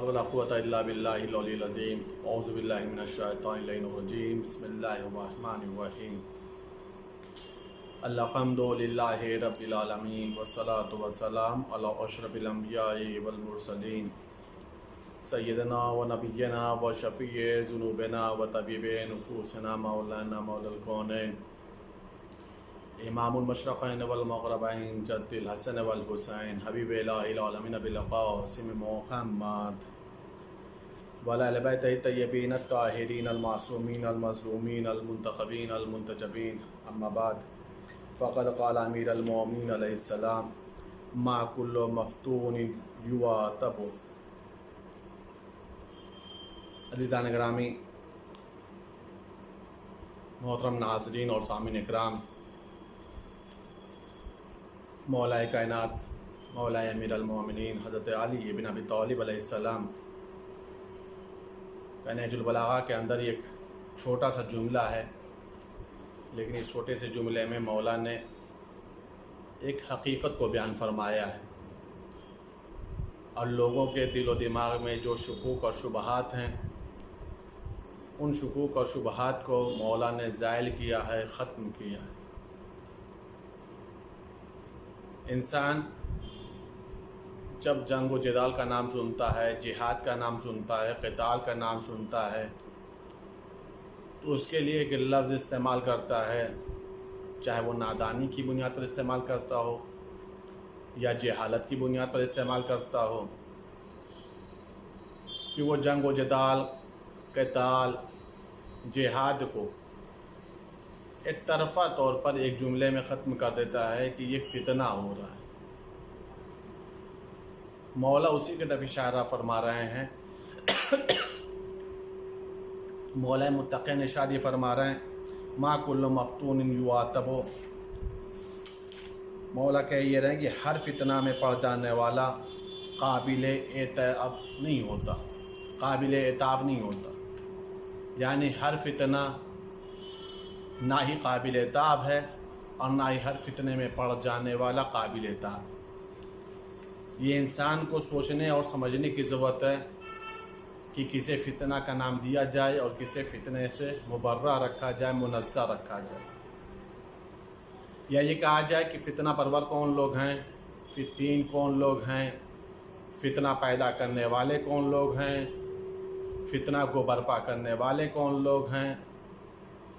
ولا قوة إلا بالله العلي العظيم أعوذ بالله من الشيطان الرجيم بسم الله الرحمن الرحيم الحمد لله رب العالمين والصلاة والسلام على أشرف الأنبياء والمرسلين سيدنا ونبينا وشفيع ذنوبنا وطبيب نفوسنا مولانا مولى الكونين امام المشرقین والمغربین جد الحسن والحسین حبیب الہ العالمین بالقاسم محمد وعلی اہل بیتہ الطیبین الطاہرین المعصومین المظلومین المنتخبین المنتجبین اما بعد فقد قال امیر المومنین علیہ السلام ما کل مفتون یعاتب۔ عزیزان گرامی، محترم ناظرین اور سامعین اکرام، مولا کائنات مولا امیر المومنین حضرت علی بن ابی طالب علیہ السلام کا نہج البلاغہ کے اندر ایک چھوٹا سا جملہ ہے، لیکن اس چھوٹے سے جملے میں مولا نے ایک حقیقت کو بیان فرمایا ہے، اور لوگوں کے دل و دماغ میں جو شکوک اور شبہات ہیں، ان شکوک اور شبہات کو مولا نے زائل کیا ہے، ختم کیا ہے۔ انسان جب جنگ و جدال کا نام سنتا ہے، جہاد کا نام سنتا ہے، قتال کا نام سنتا ہے، تو اس کے لیے ایک لفظ استعمال کرتا ہے، چاہے وہ نادانی کی بنیاد پر استعمال کرتا ہو یا جہالت کی بنیاد پر استعمال کرتا ہو، کہ وہ جنگ و جدال، قتال، جہاد کو ایک طرفہ طور پر ایک جملے میں ختم کر دیتا ہے کہ یہ فتنہ ہو رہا ہے۔ مولا اسی کی طرف اشارہ فرما رہے ہیں۔ مولا متقین ارشاد فرما رہے ہیں ما کل مفتون یعاتب۔ مولا کہہ یہ رہے ہیں کہ ہر فتنہ میں پڑ جانے والا قابل عتاب نہیں ہوتا، قابل عتاب نہیں ہوتا، یعنی ہر فتنہ نہ ہی قابل عتاب ہے اور نہ ہی ہر فتنے میں پڑ جانے والا قابل عتاب۔ یہ انسان کو سوچنے اور سمجھنے کی ضرورت ہے کہ کسے فتنہ کا نام دیا جائے اور کسے فتنے سے مبرہ رکھا جائے، منزہ رکھا جائے، یا یہ کہا جائے کہ فتنہ پرور کون لوگ ہیں، فتین کون لوگ ہیں، فتنہ پیدا کرنے والے کون لوگ ہیں، فتنہ کو برپا کرنے والے کون لوگ ہیں۔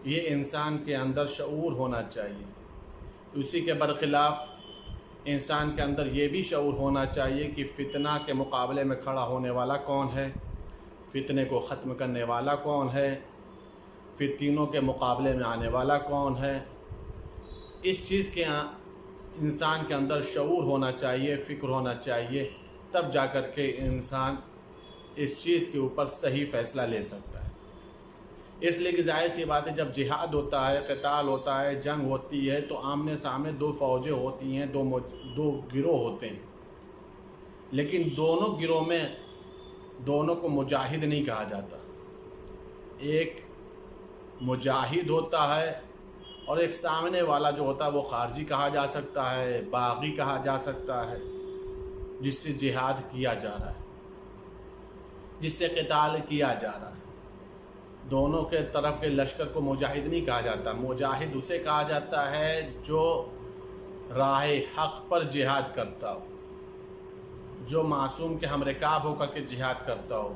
یہ انسان کے اندر شعور ہونا چاہیے۔ اسی کے برخلاف انسان کے اندر یہ بھی شعور ہونا چاہیے کہ فتنہ کے مقابلے میں کھڑا ہونے والا کون ہے، فتنے کو ختم کرنے والا کون ہے، فتنوں کے مقابلے میں آنے والا کون ہے۔ اس چیز کے انسان کے اندر شعور ہونا چاہیے، فکر ہونا چاہیے، تب جا کر کے انسان اس چیز کے اوپر صحیح فیصلہ لے سکتا ہے۔ اس لیے کہ ظاہر سی بات ہے، جب جہاد ہوتا ہے، قتال ہوتا ہے، جنگ ہوتی ہے، تو آمنے سامنے دو فوجیں ہوتی ہیں، دو گروہ ہوتے ہیں، لیکن دونوں گروہ میں دونوں کو مجاہد نہیں کہا جاتا۔ ایک مجاہد ہوتا ہے اور ایک سامنے والا جو ہوتا ہے وہ خارجی کہا جا سکتا ہے، باغی کہا جا سکتا ہے، جس سے جہاد کیا جا رہا ہے، جس سے قتال کیا جا رہا ہے۔ دونوں کے طرف کے لشکر کو مجاہد نہیں کہا جاتا۔ مجاہد اسے کہا جاتا ہے جو راہ حق پر جہاد کرتا ہو، جو معصوم کے ہم رکاب ہو کر کے جہاد کرتا ہو۔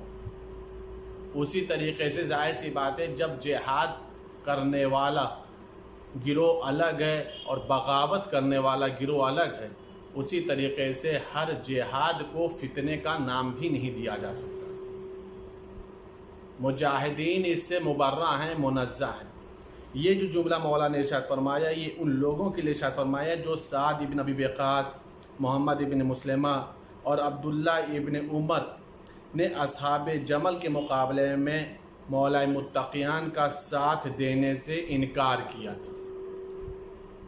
اسی طریقے سے ظاہر سی بات ہے، جب جہاد کرنے والا گروہ الگ ہے اور بغاوت کرنے والا گروہ الگ ہے، اسی طریقے سے ہر جہاد کو فتنے کا نام بھی نہیں دیا جا سکتا۔ مجاہدین اس سے مبرہ ہیں، منزہ ہیں۔ یہ جو جملہ مولا نے ارشاد فرمایا، یہ ان لوگوں کے لیے ارشاد فرمایا جو سعد ابن ابی وقاص، محمد ابن مسلمہ اور عبداللہ ابن عمر نے اصحاب جمل کے مقابلے میں مولا متقیان کا ساتھ دینے سے انکار کیا تھا۔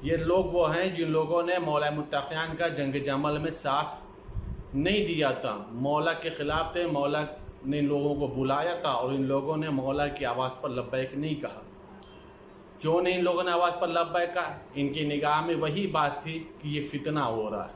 یہ لوگ وہ ہیں جن لوگوں نے مولا متقیان کا جنگ جمل میں ساتھ نہیں دیا تھا، مولا کے خلاف تھے، مولا نے لوگوں کو بلایا تھا اور ان لوگوں نے مولا کی آواز پر لبیک نہیں کہا۔ کیوں نہیں ان لوگوں نے آواز پر لبیک کہا؟ ان کی نگاہ میں وہی بات تھی کہ یہ فتنہ ہو رہا ہے،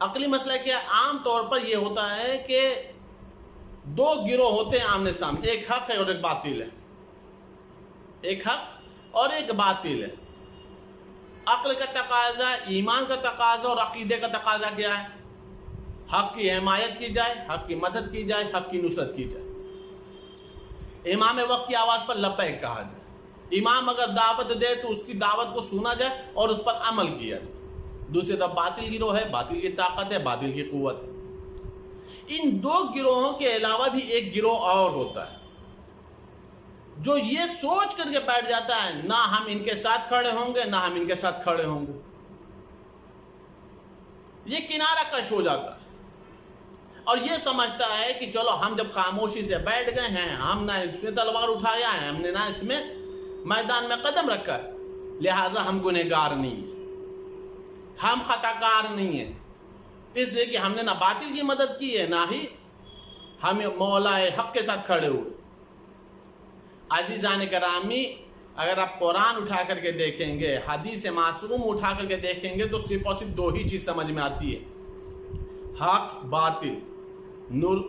عقلی مسئلہ کیا عام طور پر یہ ہوتا ہے کہ دو گروہ ہوتے ہیں آمنے سامنے، ایک حق ہے اور ایک باطل ہے، ایک حق اور ایک باطل ہے۔ عقل کا تقاضا، ایمان کا تقاضا اور عقیدے کا تقاضا کیا ہے؟ حق کی حمایت کی جائے، حق کی مدد کی جائے، حق کی نصرت کی جائے۔ امام وقت کی آواز پر لبیک کہا جائے، امام اگر دعوت دے تو اس کی دعوت کو سنا جائے اور اس پر عمل کیا جائے۔ دوسری طرف باطل گروہ ہے، باطل کی طاقت ہے، باطل کی قوت ہے۔ ان دو گروہوں کے علاوہ بھی ایک گروہ اور ہوتا ہے جو یہ سوچ کر کے بیٹھ جاتا ہے نہ ہم ان کے ساتھ کھڑے ہوں گے نہ ہم ان کے ساتھ کھڑے ہوں گے، یہ کنارہ کش ہو جاتا ہے اور یہ سمجھتا ہے کہ چلو ہم جب خاموشی سے بیٹھ گئے ہیں، ہم نہ اس میں تلوار اٹھایا ہے، ہم نے نہ اس میں میدان میں قدم رکھا ہے، لہٰذا ہم گنہگار نہیں ہیں، ہم خطا کار نہیں ہیں، اس لیے کہ ہم نے نہ باطل کی مدد کی ہے نہ ہی ہم مولا حق کے ساتھ کھڑے ہوئے۔ عزیزان کرامی، اگر آپ قرآن اٹھا کر کے دیکھیں گے، حدیث معصوم اٹھا کر کے دیکھیں گے تو صرف اور صرف دو ہی چیز سمجھ میں آتی ہے، حق باطل،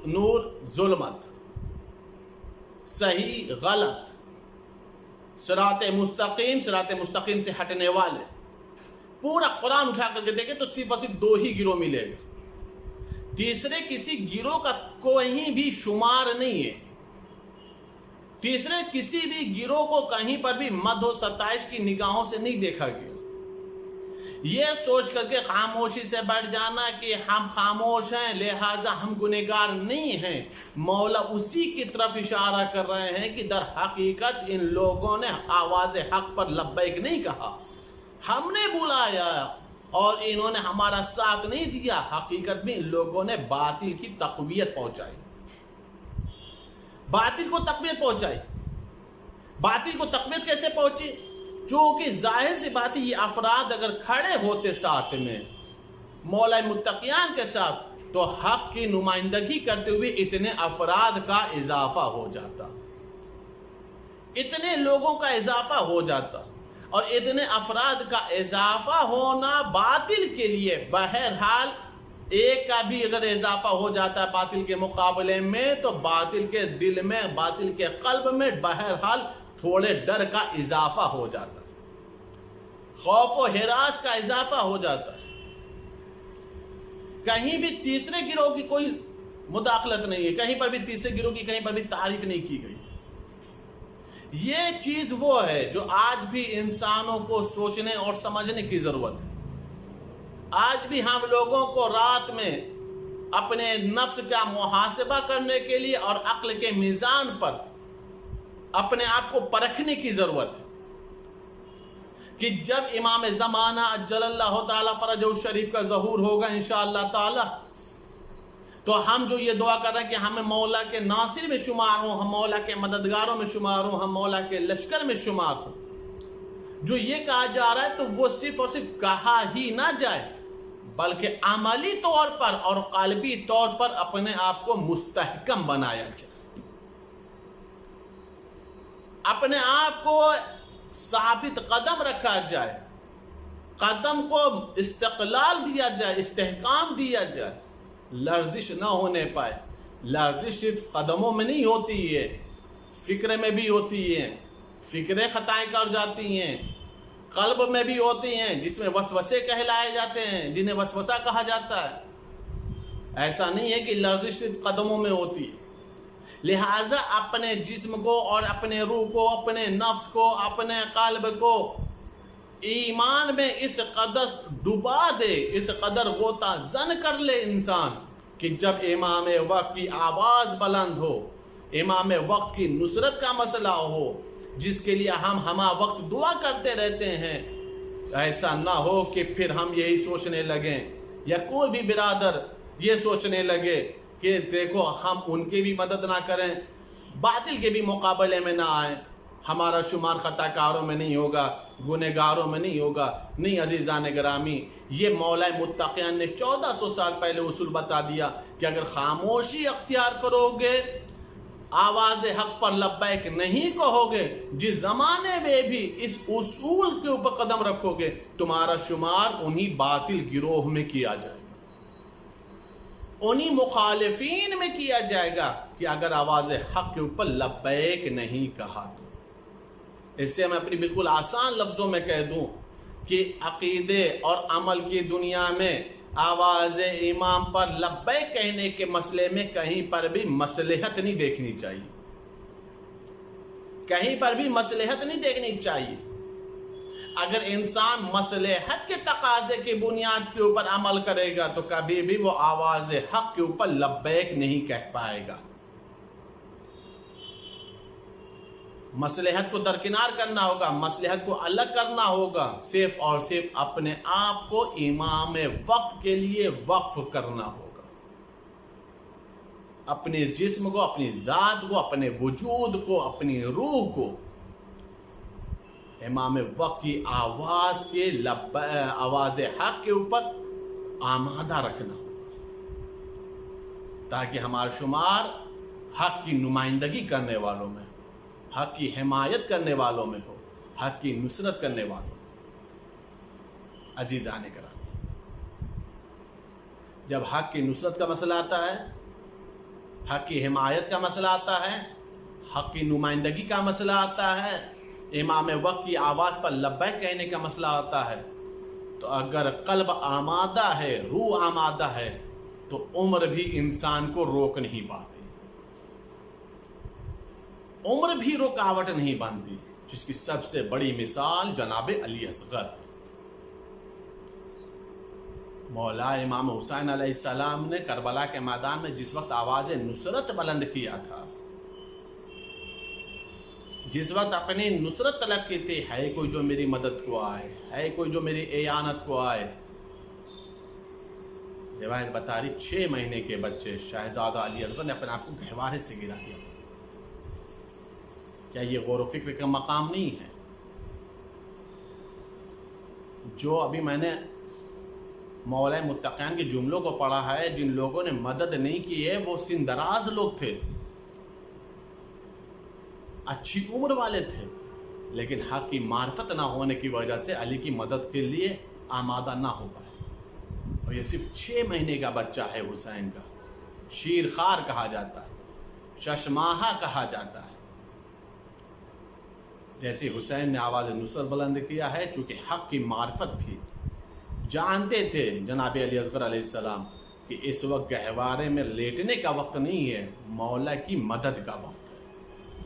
نور ظلمت، صحیح غلط، صراط مستقیم سے ہٹنے والے۔ پورا قرآن اٹھا کر کے دیکھیں تو صرف اور صرف دو ہی گروہ ملے گا، تیسرے کسی گروہ کا کوئی بھی شمار نہیں ہے، تیسرے کسی بھی گروہ کو کہیں پر بھی مدح و ستائش کی نگاہوں سے نہیں دیکھا گیا۔ یہ سوچ کر کے خاموشی سے بیٹھ جانا کہ ہم خاموش ہیں لہٰذا ہم گنہگار نہیں ہیں، مولا اسی کی طرف اشارہ کر رہے ہیں کہ در حقیقت ان لوگوں نے آواز حق پر لبیک نہیں کہا، ہم نے بلایا اور انہوں نے ہمارا ساتھ نہیں دیا، حقیقت میں ان لوگوں نے باطل کی تقویت پہنچائی، باطل کو تقویت پہنچائی۔ باطل کو تقویت کیسے پہنچی؟ چونکہ ظاہر سی بات ہے یہ افراد اگر کھڑے ہوتے ساتھ میں مولا متقیان کے ساتھ تو حق کی نمائندگی کرتے ہوئے اتنے افراد کا اضافہ ہو جاتا، اتنے لوگوں کا اضافہ ہو جاتا، اور اتنے افراد کا اضافہ ہونا باطل کے لیے بہرحال ایک کا بھی اگر اضافہ ہو جاتا ہے باطل کے مقابلے میں تو باطل کے دل میں، باطل کے قلب میں بہرحال تھوڑے ڈر کا اضافہ ہو جاتا ہے، خوف و ہراس کا اضافہ ہو جاتا ہے۔ کہیں بھی تیسرے گروہ کی کوئی مداخلت نہیں ہے، کہیں پر بھی تیسرے گروہ کی کہیں پر بھی تعریف نہیں کی گئی۔ یہ چیز وہ ہے جو آج بھی انسانوں کو سوچنے اور سمجھنے کی ضرورت ہے۔ آج بھی ہم لوگوں کو رات میں اپنے نفس کا محاسبہ کرنے کے لیے اور عقل کے میزان پر اپنے آپ کو پرکھنے کی ضرورت ہے کہ جب امام زمانہ اجل اللہ تعالی فرجہ الشریف کا ظہور ہوگا انشاءاللہ تعالی، تو ہم جو یہ دعا کر رہے ہیں کہ ہمیں مولا کے ناصر میں شمار ہوں، ہم مولا کے مددگاروں میں شمار ہوں، ہم مولا کے لشکر میں شمار ہوں، جو یہ کہا جا رہا ہے تو وہ صرف اور صرف کہا ہی نہ جائے بلکہ عملی طور پر اور قلبی طور پر اپنے آپ کو مستحکم بنایا جائے، اپنے آپ کو ثابت قدم رکھا جائے، قدم کو استقلال دیا جائے، استحکام دیا جائے، لرزش نہ ہونے پائے۔ لرزش صرف قدموں میں نہیں ہوتی ہے، فکر میں بھی ہوتی ہے، فکریں خطائیں کر جاتی ہیں، قلب میں بھی ہوتی ہیں جس میں وسوسے کہلائے جاتے ہیں، جنہیں وسوسہ کہا جاتا ہے۔ ایسا نہیں ہے کہ لرزش صرف قدموں میں ہوتی ہے، لہٰذا اپنے جسم کو اور اپنے روح کو، اپنے نفس کو، اپنے قلب کو ایمان میں اس قدر ڈبا دے، اس قدر غوطہ زن کر لے انسان کہ جب امام وقت کی آواز بلند ہو، امام وقت کی نصرت کا مسئلہ ہو جس کے لیے ہم ہمہ وقت دعا کرتے رہتے ہیں، ایسا نہ ہو کہ پھر ہم یہی سوچنے لگیں یا کوئی بھی برادر یہ سوچنے لگے کہ دیکھو ہم ان کی بھی مدد نہ کریں، باطل کے بھی مقابلے میں نہ آئیں، ہمارا شمار خطا کاروں میں نہیں ہوگا، گنہگاروں میں نہیں ہوگا۔ نہیں عزیزان گرامی، یہ مولا متقیان نے 1400 سال پہلے اصول بتا دیا کہ اگر خاموشی اختیار کرو گے، آواز حق پر لبیک نہیں کہو گے، جس زمانے میں بھی اس اصول کے اوپر قدم رکھو گے، تمہارا شمار انہی باطل گروہ میں کیا جائے گا۔ انہی مخالفین میں کیا جائے گا کہ اگر آواز حق کے اوپر لبیک نہیں کہا تو۔ اس سے میں اپنی بالکل آسان لفظوں میں کہہ دوں کہ عقیدے اور عمل کی دنیا میں آواز امام پر لبیک کہنے کے مسئلے میں کہیں پر بھی مصلحت نہیں دیکھنی چاہیے، کہیں پر بھی مصلحت نہیں دیکھنی چاہیے۔ اگر انسان مصلحت کے تقاضے کی بنیاد کے اوپر عمل کرے گا تو کبھی بھی وہ آواز حق کے اوپر لبیک نہیں کہہ پائے گا۔ مصلحت کو درکنار کرنا ہوگا، مصلحت کو الگ کرنا ہوگا، صرف اور صرف اپنے آپ کو امام وقت کے لیے وقف کرنا ہوگا، اپنے جسم کو، اپنی ذات کو، اپنے وجود کو، اپنی روح کو امام وقت کی آواز کے آواز حق کے اوپر آمادہ رکھنا ہوگا، تاکہ ہمارا شمار حق کی نمائندگی کرنے والوں میں، حق کی حمایت کرنے والوں میں ہو، حق کی نصرت کرنے والوں میں۔ عزیزان کرام، جب حق کی نصرت کا مسئلہ آتا ہے، حق کی حمایت کا مسئلہ آتا ہے، حق کی نمائندگی کا مسئلہ آتا ہے، امام وقت کی آواز پر لبیک کہنے کا مسئلہ آتا ہے، تو اگر قلب آمادہ ہے، روح آمادہ ہے، تو عمر بھی انسان کو روک نہیں پاتی، عمر بھی رکاوٹ نہیں بنتی، جس کی سب سے بڑی مثال جناب علی اصغر۔ مولا امام حسین علیہ السلام نے کربلا کے میدان میں جس وقت آواز نصرت بلند کیا تھا، جس وقت اپنی نصرت طلب کی تھی، ہے کوئی جو میری مدد کو آئے، ہے کوئی جو میری اعانت کو آئے، روایت بتا رہی 6 مہینے کے بچے شہزادہ علی اصغر نے اپنے آپ کو گہوارے سے گرا دیا۔ کیا یہ غور و فکر کا مقام نہیں ہے؟ جو ابھی میں نے مولا متقین کے جملوں کو پڑھا ہے، جن لوگوں نے مدد نہیں کی ہے وہ سن دراز لوگ تھے، اچھی عمر والے تھے، لیکن حق کی معرفت نہ ہونے کی وجہ سے علی کی مدد کے لیے آمادہ نہ ہو پائے۔ اور یہ صرف 6 مہینے کا بچہ ہے حسین کا، شیر خار کہا جاتا ہے، ششماہا کہا جاتا ہے۔ جیسے حسین نے آواز نصرت بلند کیا ہے، چونکہ حق کی معرفت تھی، جانتے تھے جناب علی اصغر علیہ السلام کہ اس وقت گہوارے میں لیٹنے کا وقت نہیں ہے، مولا کی مدد کا وقت ہے،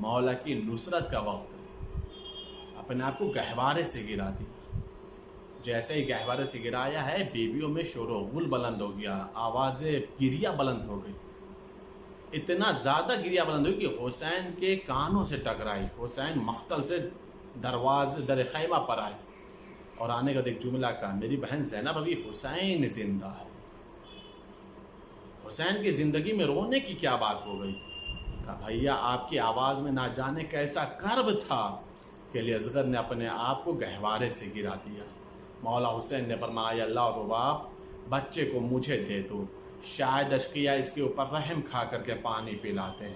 مولا کی نصرت کا وقت ہے۔ اپنے آپ کو گہوارے سے گرا دیا۔ جیسے ہی گہوارے سے گرایا ہے، بیویوں میں شور و غل بلند ہو گیا، آواز گریہ بلند ہو گئی، اتنا زیادہ گریہ بلند ہوئی کہ حسین کے کانوں سے ٹکرائی۔ حسین مقتل سے دروازے در خیمہ پر آئے اور آنے کا ایک جملہ کہا، میری بہن زینب ابھی حسین زندہ ہے۔ حسین کی زندگی میں رونے کی کیا بات ہو گئی؟ کہا بھیا آپ کی آواز میں نہ جانے کیسا کرب تھا کہ علی اصغر نے اپنے آپ کو گہوارے سے گرا دیا۔ مولا حسین نے فرمایا، اللہ رباب بچے کو مجھے دے دو، شاید اشقیہ اس کے اوپر رحم کھا کر کے پانی پلاتے۔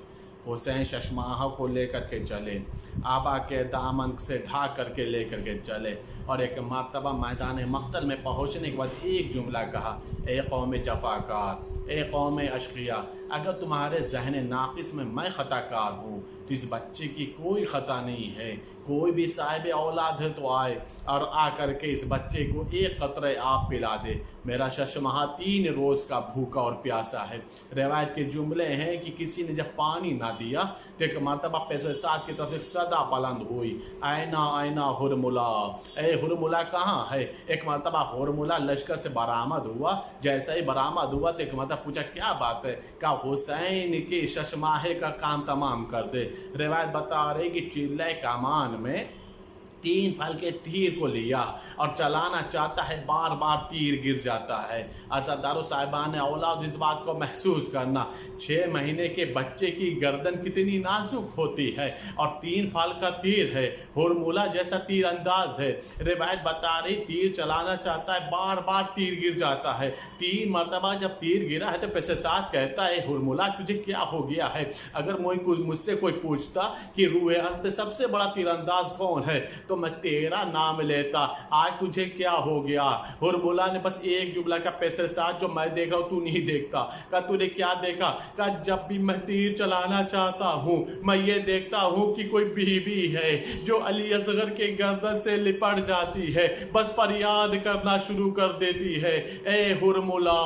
حسین ششماہا کو لے کر کے چلے، آبا کے دامن سے ڈھانک کر کے لے کر کے چلے، اور ایک مرتبہ میدان مقتل میں پہنچنے کے بعد ایک جملہ کہا، اے قوم جفاکار، اے قوم اشقیہ، اگر تمہارے ذہن ناقص میں خطا کار ہوں تو اس بچے کی کوئی خطا نہیں ہے، کوئی بھی صاحب اولاد ہے تو آئے اور آ کر کے اس بچے کو ایک قطرہ آب پلا دے، میرا ششماہا 3 روز کا بھوکا اور پیاسا ہے۔ روایت کے جملے ہیں کہ کسی نے جب پانی نہ دیا تو ایک مرتبہ پیسے ساتھ کی طرف سے صدا بلند ہوئی، آئینہ آئینہ ہرملا، اے ہرملا کہاں ہے؟ ایک مرتبہ ہرملا لشکر سے برآمد ہوا، جیسا ہی برآمد ہوا تو ایک مرتبہ پوچھا کیا بات ہے؟ کہا حسین کے ششماہے کا کام تمام کر دے۔ روایت بتا رہی کہ چلہ کمان میں 3 پھل کے تیر کو لیا اور چلانا چاہتا ہے، بار بار تیر گر جاتا ہے۔ عزادار و صاحبان اولاد اس بات کو محسوس کرنا، 6 مہینے کے بچے کی گردن کتنی نازک ہوتی ہے اور 3 پھل کا تیر ہے، ہرملا جیسا تیر انداز ہے۔ روایت بتا رہی تیر چلانا چاہتا ہے، بار بار تیر گر جاتا ہے۔ 3 مرتبہ جب تیر گرا ہے تو پیسے ساتھ کہتا ہے، ہرملا تجھے کیا ہو گیا ہے؟ اگر مجھ سے کوئی پوچھتا کہ روح ارض پہ سب سے بڑا تیر انداز کون ہے تو میں تیرا نام لیتا، آج تجھے کیا ہو گیا؟ حرملہ نے بس ایک جملہ کا پیسے ساتھ جو میں دیکھا تو نہیں دیکھتا۔ کہا تو نے کیا دیکھا؟ کہا جب بھی میں تیر چلانا چاہتا ہوں میں یہ دیکھتا ہوں کہ کوئی بیوی ہے جو علی اصغر کے گردن سے لپٹ جاتی ہے، بس فریاد کرنا شروع کر دیتی ہے، اے حرملہ،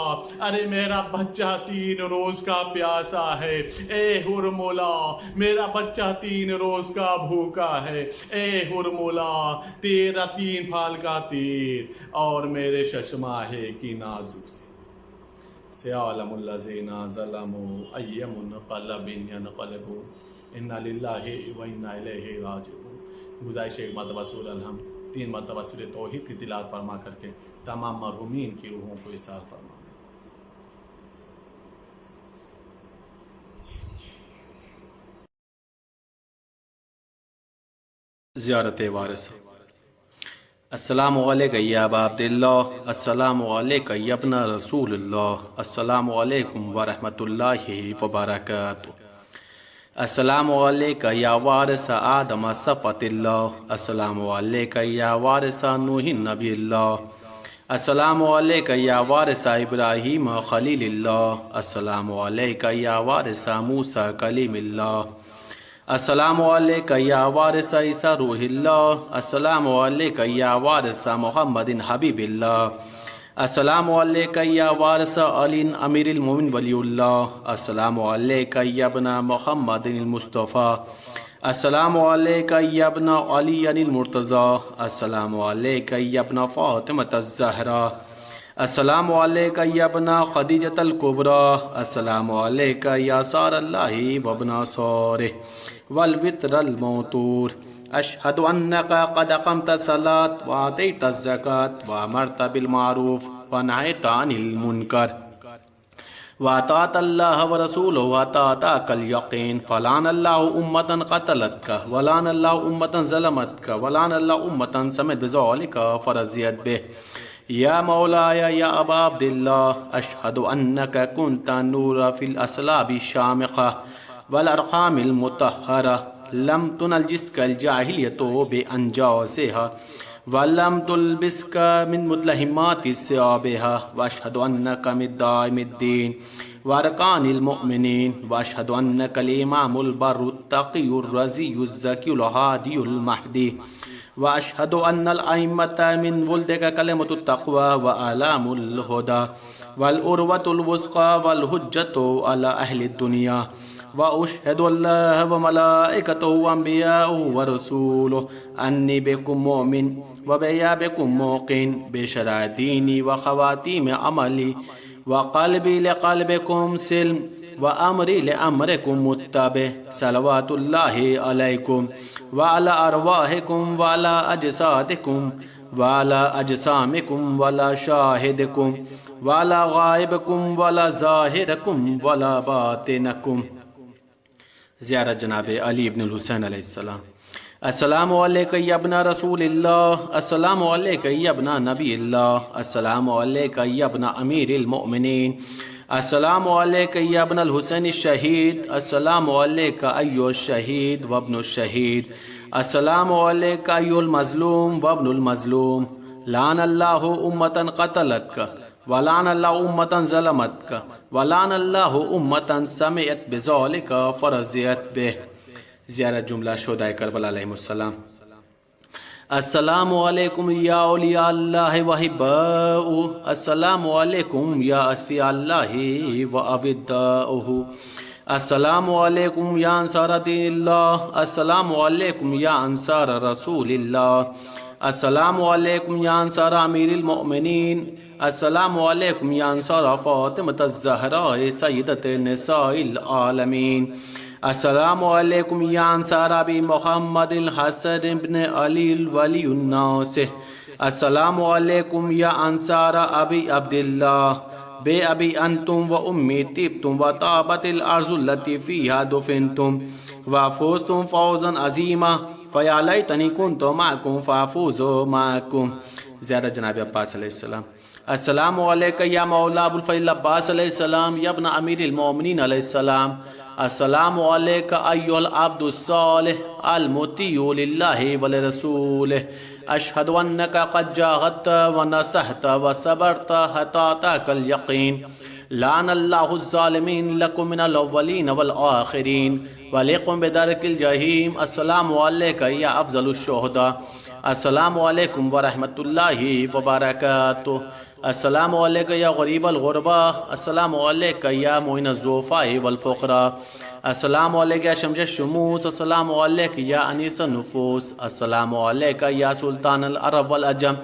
ارے میرا بچہ 3 روز کا پیاسا ہے، اے حرملہ میرا بچہ 3 روز کا بھوکا ہے، اے حرملہ تیرا 3 پھال کا تیر اور میرے ششماہے کی نازک سے سیعلم الذین ظلموا ای منقلب ینقلبون انا للہ و انا الیہ راجعون۔ گزارش ایک مرتبہ سورہ الحمد 3 مرتبہ سورہ توحید کی تلاوت فرما کر کے تمام مرحومین کی روحوں کو احسان فرما۔ زیارت وارث۔ السلام علیکم یا ابا عبداللہ، السلام علیکم یا ابن رسول اللہ، السلام علیکم ورحمۃ اللہ وبرکاتہ، السلام علیکم یا وارث آدم صفوۃ اللہ، السلام علیکم یا وارث نوح نبی اللہ، السلام علیکم یا وارث ابراہیم خلیل اللہ، السلام علیکم یا وارث موسیٰ کلیم اللہ، السلام علیکم یا وارث عیسیٰ روح اللہ، السلام علیکم یا وارث محمد حبیب اللہ، السلام علیکم یا وارث علی امیر المومن ولی اللہ، السلام علیکم یا ابن محمد المصطفیٰ، السلام علیکم یا ابن علی المرتضیٰ، السلام علیکم یا ابن فاطمۃ الزہرا، السلام علیکم یا ابن خدیجۃ الکبریٰ، السلام علیکم یا سار اللہ وابن سارہ والوتر الموتور، اشہد انک قد اقمت الصلاۃ وآتیت الزکاۃ وامرت بالمعروف ونہیت عن المنکر وأطعت اللہ ورسولہ وأطاعتک الیقین، فلعن اللہ امۃ قتلتک ولعن اللہ امۃ ظلمتک ولعن اللہ امۃ سمعت بذلک فرضیت بہ۔ یا مولایا یا ابا عبداللہ، اشہد انک کنت نور فی الاسلاب الشامخہ والارحام المطہرہ، لم تنجسک الجاہلیۃ بانجاسہا ولم تلبسک من مدلہمات ثیابہا، واشہد انک من دائم الدین وارکان المؤمنین، واشہد انک الامام البر التقی الرضی الزکی الہادی المہدی، واشہد ان الائمۃ من ولدک کلمۃ التقوی واعلام الہدی والعروۃ الوثقی والحجۃ علی اہل الدنیا، واشہد اللہ وملائکتہ وانبیاءہ ورسولہ انی بکم مؤمن وبیا بکم موقن بشرع دینی وخواتیم عملی وقلبی لقلبکم سلم وامری لامرکم متبع، صلوات اللہ علیکم وعلی ارواحکم وعلی اجسادکم وعلی اجسامکم وعلی شاہدکم وعلی غائبکم وعلی ظاہرکم وعلی باطنکم۔ زیارت جناب علی بن الحسین علیہ السلام۔ السلام علیکم یا ابن رسول اللہ، السلام علیکم یا ابن نبی اللہ، السلام علیکم یا ابن امیر المؤمنین، السلام علیکم یا ابن الحسین الشہید، السلام علیکم ایھا الشہید وابن الشہید، السلام علیکم ایھا المظلوم وابن المظلوم، لعن اللہ امۃ قتلتک ولعن اللہ امۃ ظلمتک ولعن اللہ امۃ سمعت بذلک فرضیت بہ۔ زیارت جملہ شہدائے کربلا علیہم السلام۔ السلام علیکم یا اولیاء اللہ وحباؤہ، السلام علیکم یا اصفیاء اللہ واوداؤہ، السلام علیکم یا انصار دین اللہ، السلام علیکم یا انصار رسول اللہ، السلام علیکم یا انصار امیر المؤمنین، السلام علیکم یا انصار فاطمۃ الزہراء سیدۃ نساء العالمین، السلام علیکم یا انصار ابی محمد الحسن بن علی الولی الناصح، السلام علیکم یا انصار ابی عبداللہ، بے ابی انتم و امی طبتم و طابت الارض التی فیہا دفنتم وفوزتم فوزا عظیما فیا لیتنی کنت معکم فافوز معکم۔ زیادہ جناب عباس علیہ السلام۔ السلام علیکم یا مولا ابو الفضل عباس علیہ السلام یا ابن امیر المؤمنین علیہ السلام، السلام علیکم ایھا العبد الصالح المطیع للہ ولرسولہ اشہد انک قد جاہدت ونصحت وصبرت حتی اتاک الیقین لعن اللہ الظالمین لکم من الاولین والآخرین ولیکم بدرک الجحیم السلام علیکم یا افضل الشہداء السلام علیکم ورحمۃ اللہ وبرکاتہ السلام علیکم یا غریب الغربا السلام علیکم یا معین الضعفاء والفقراء السلام علیکم یا شمس الشموس السلام علیکم یا انیس النفوس السلام علیکم یا سلطان العرب والعجم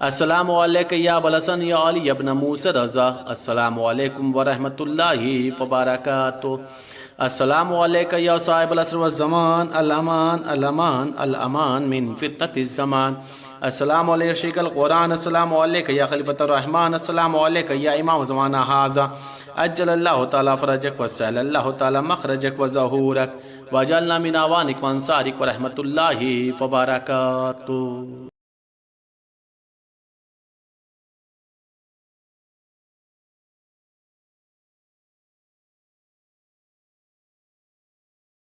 السلام علیکم یا ابوالحسن یا علی ابن موسی رضا السلام علیکم ورحمۃ اللہ وبرکاتہ السلام علیکم یا صاحب العصر والزمان الامان الامان الامان من فتنة الزمان السلام علیکم شیخ القرآن السلام علیکم یا خلیفۃ الرحمن السلام علیکم یا امام زمانہ ھذا اجل اللہ تعالی فرجک وسهل اللہ تعالی مخرجک وظہورک وجعلنا من اعوانک وانصارک ورحمۃ اللہ وبرکاتہ.